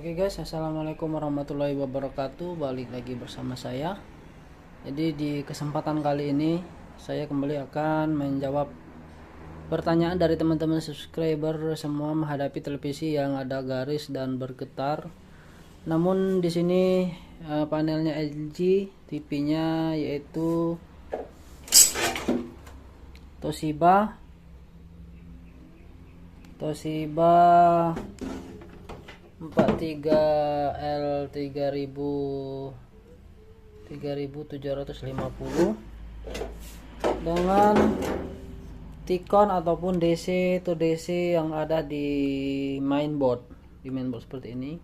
Oke guys, assalamualaikum warahmatullahi wabarakatuh. Balik lagi bersama saya. Jadi di kesempatan kali ini saya kembali akan menjawab pertanyaan dari teman-teman subscriber semua menghadapi televisi yang ada garis dan bergetar. Namun di sini panelnya LG, TV-nya yaitu Toshiba 43L 3750 dengan Ticon ataupun DC to DC yang ada di mainboard seperti ini.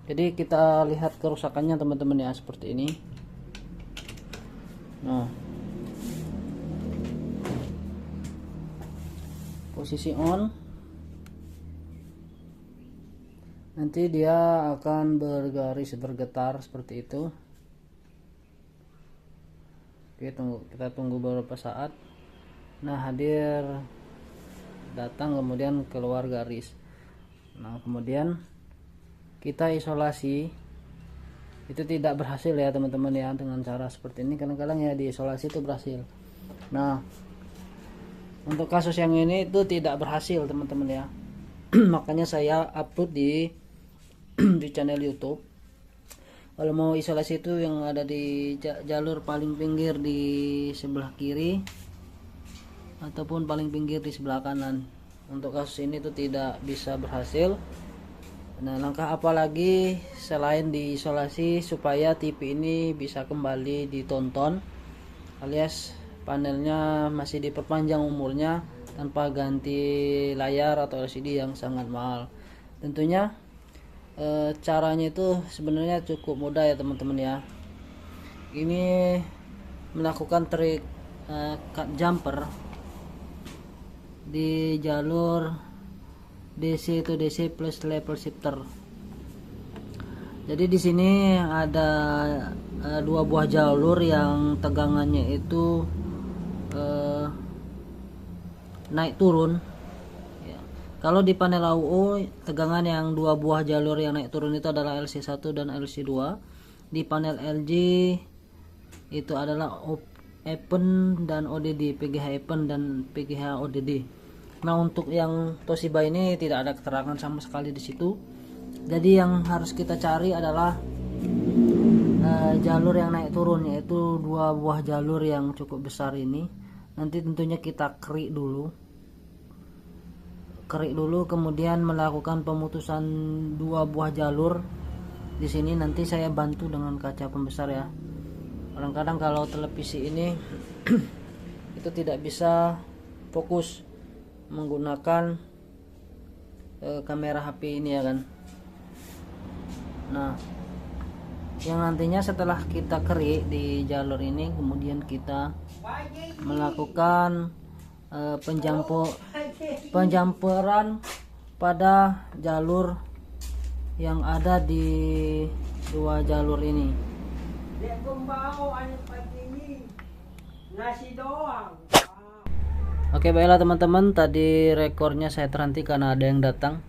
Jadi kita lihat kerusakannya teman-teman ya, seperti ini. Nah, posisi on, nanti dia akan bergaris bergetar seperti itu. Oke, kita tunggu beberapa saat. Nah, hadir, datang, kemudian keluar garis. Nah, kemudian kita isolasi. Itu tidak berhasil ya teman-teman ya, dengan cara seperti ini. Kadang-kadang ya diisolasi itu berhasil. Nah, untuk kasus yang ini itu tidak berhasil teman-teman ya. Makanya saya upload di channel YouTube. Kalau mau isolasi itu yang ada di jalur paling pinggir di sebelah kiri ataupun paling pinggir di sebelah kanan. Untuk kasus ini itu tidak bisa berhasil. Nah, langkah apa lagi selain diisolasi supaya TV ini bisa kembali ditonton, alias panelnya masih diperpanjang umurnya tanpa ganti layar atau LCD yang sangat mahal. Tentunya caranya itu sebenarnya cukup mudah ya teman-teman ya. Ini melakukan trik cut jumper di jalur DC to DC plus level shifter. Jadi di sini ada dua buah jalur yang tegangannya itu naik turun. Kalau di panel AUO, tegangan yang dua buah jalur yang naik turun itu adalah LC1 dan LC2. Di panel LG itu adalah Open dan ODD, PGH Open dan PGH ODD. Nah, untuk yang Toshiba ini tidak ada keterangan sama sekali di situ. Jadi yang harus kita cari adalah jalur yang naik turun, yaitu dua buah jalur yang cukup besar ini. Nanti tentunya kita kerik dulu, kemudian melakukan pemutusan dua buah jalur di sini. Nanti saya bantu dengan kaca pembesar ya. Kadang-kadang kalau televisi ini itu tidak bisa fokus menggunakan kamera HP ini ya kan. Nah, yang nantinya setelah kita kerik di jalur ini, kemudian kita melakukan penjamperan pada jalur yang ada di dua jalur ini. Oke, baiklah teman-teman, tadi rekornya saya terhenti karena ada yang datang.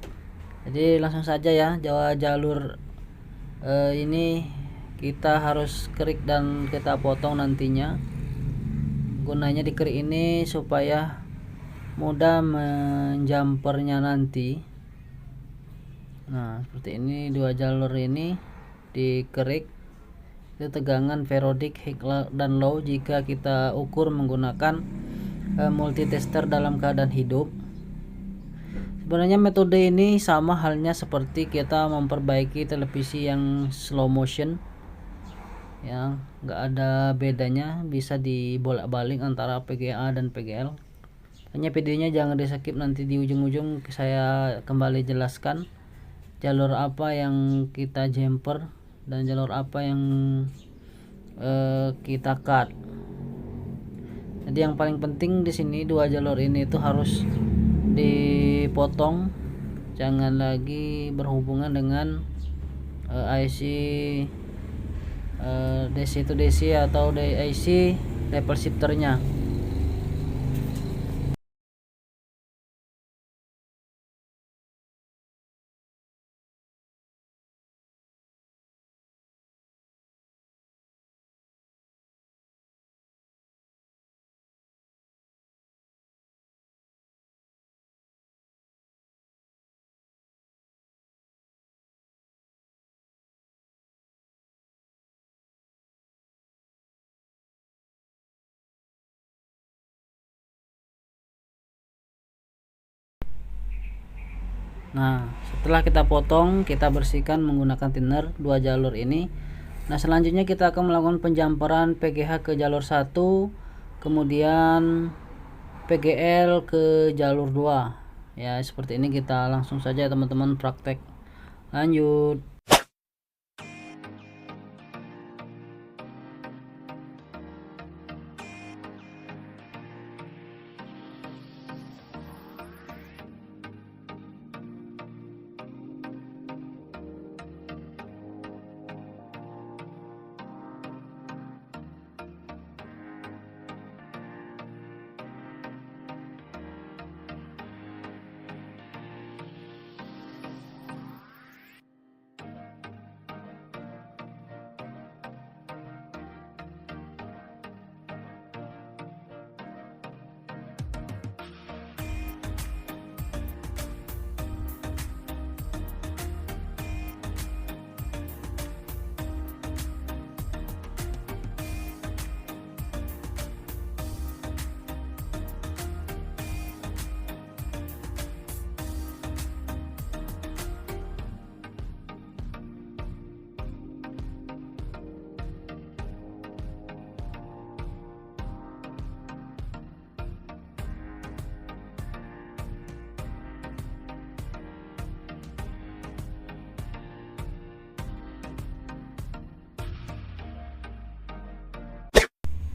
Jadi langsung saja ya, jalur ini kita harus kerik dan kita potong nantinya. Gunanya dikerik ini supaya mudah menjumpernya nanti. Nah, seperti ini dua jalur ini dikerik. Itu tegangan verodik high dan low jika kita ukur menggunakan multitester dalam keadaan hidup. Sebenarnya metode ini sama halnya seperti kita memperbaiki televisi yang slow motion ya, nggak ada bedanya, bisa dibolak-balik antara PGA dan PGL. Hanya videonya jangan di skip, nanti di ujung-ujung saya kembali jelaskan jalur apa yang kita jumper dan jalur apa yang kita cut. Jadi yang paling penting di sini dua jalur ini itu harus dipotong, jangan lagi berhubungan dengan IC DC to DC atau IC level shifternya. Nah, setelah kita potong, kita bersihkan menggunakan thinner 2 jalur ini. Nah, selanjutnya kita akan melakukan penjamperan PGH ke jalur 1, kemudian PGL ke jalur 2. Ya, seperti ini. Kita langsung saja teman-teman praktek. Lanjut.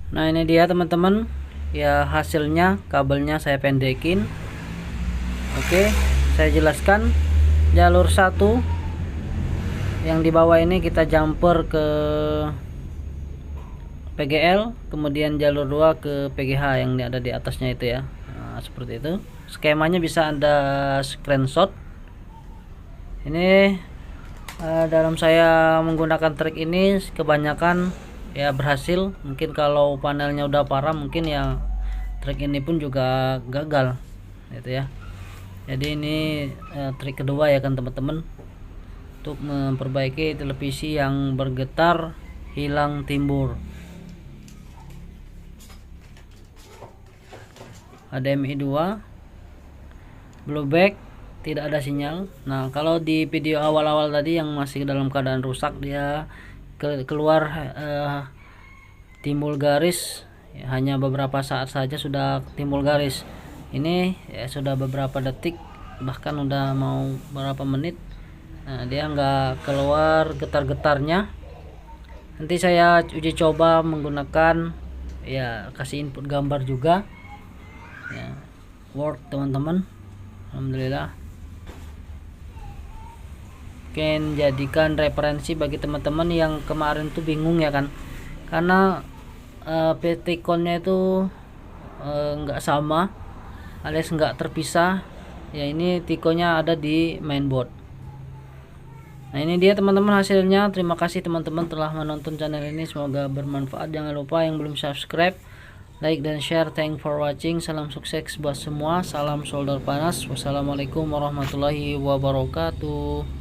Nah, ini dia teman-teman, ya hasilnya. Kabelnya saya pendekin. Oke, saya jelaskan. Jalur 1 yang di bawah ini kita jumper ke PGL, kemudian jalur 2 ke PGH yang ada di atasnya itu ya. Nah, seperti itu. Skemanya bisa Anda screenshot. Ini dalam saya menggunakan trik ini kebanyakan ya berhasil. Mungkin kalau panelnya udah parah mungkin ya trik ini pun juga gagal gitu ya. Jadi ini trik kedua ya kan teman-teman, untuk memperbaiki televisi yang bergetar hilang timbur. HDMI 2 blueback, tidak ada sinyal. Nah, kalau di video awal-awal tadi yang masih dalam keadaan rusak, dia keluar timbul garis ya, hanya beberapa saat saja sudah timbul garis. Ini ya sudah beberapa detik, bahkan udah mau berapa menit. Nah, dia nggak keluar getar-getarnya. Nanti saya uji coba menggunakan ya, kasih input gambar juga ya, work teman-teman. Alhamdulillah. Mungkin jadikan referensi bagi teman-teman yang kemarin tuh bingung ya kan, karena Pticon-nya itu nggak sama alias nggak terpisah ya. Ini Ticonya ada di mainboard. Nah, ini dia teman-teman hasilnya. Terima kasih teman-teman telah menonton channel ini, semoga bermanfaat. Jangan lupa yang belum subscribe, like dan share. Thanks for watching. Salam sukses buat semua. Salam solder panas. Wassalamualaikum warahmatullahi wabarakatuh.